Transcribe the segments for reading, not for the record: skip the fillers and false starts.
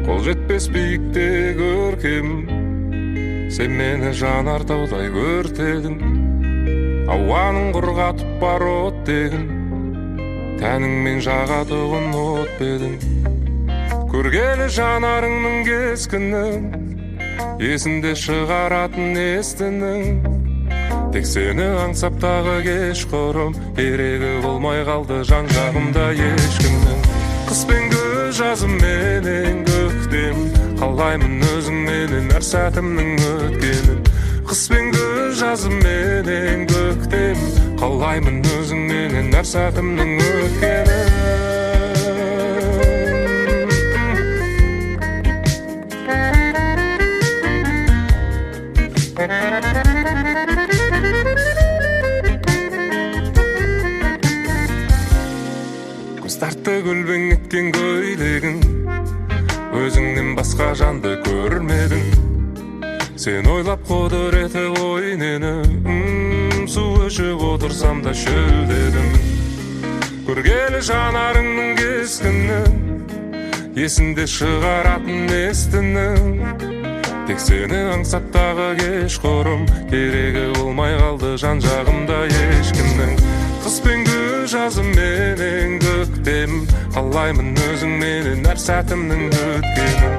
Кол жетпес биікте көркем, сен мені жанар таудай өртедің. Ауаның құрғатып бар оттегін, тәніңмен жағатығын от бедің. Көргелі жанарыңның кескінін, есінде шығаратын естінің. Тек сені аңсап тағы кеш құрым, керегі болмай қалды жан жағымда ешкімнің. Қыс пен күз, жазым менен көктем, қалаймын өзіңменен әр сәтімнің өткенін. Қыс пен күз, жазым менен көктем, қалаймын өзіңменен әр сәтімнің өткенін. Көз тартты гүлбең еткен көйлегің, өзіңнен басқа жанды көрмедің. Сен ойлап құдіреті ойнені, су ішіп отырсам да шөлдедім. Көргелі жанарыңның кескінін, есінде шығаратын естінің. Тек сені аңсап тағы кеш құрым, керегі болмай қалды жан жағымда ешкімнің. Қыс пен күз, жазым менен көктем, қалаймын өзіңменен әр сәтімнің өткенін.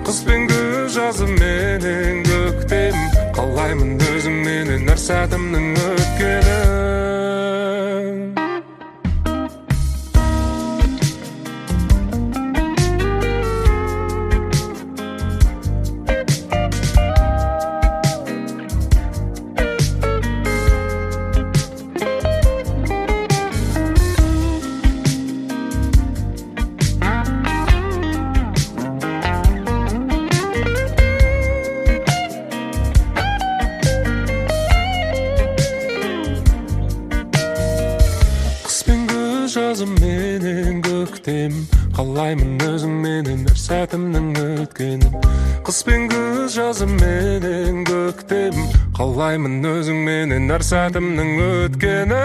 Қыс пен күз, жазым менен көктем, қалаймын өзіңменен әр сәтімнің өткенін. Жазым менен көктем, қалаймын өзіңменен әр сәтімнің өткенін. Қыс пен күз, жазым менен көктем, қалаймын өзіңменен әр сәтімнің өткенін.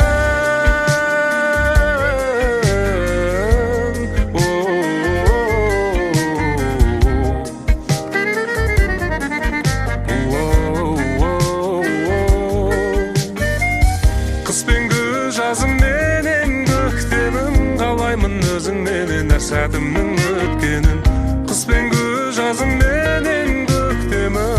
Қыс пен күз, жазым менен қалаймын өзіңменен әр сәтімнің өткенін. Қыс пен күз, жазым менен көктемін.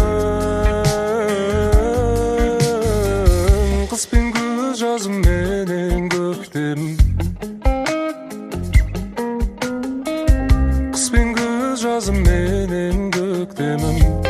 Қыс пен күз, жазым менен көктемін. Қыс пен күз, жазым менен көктемін.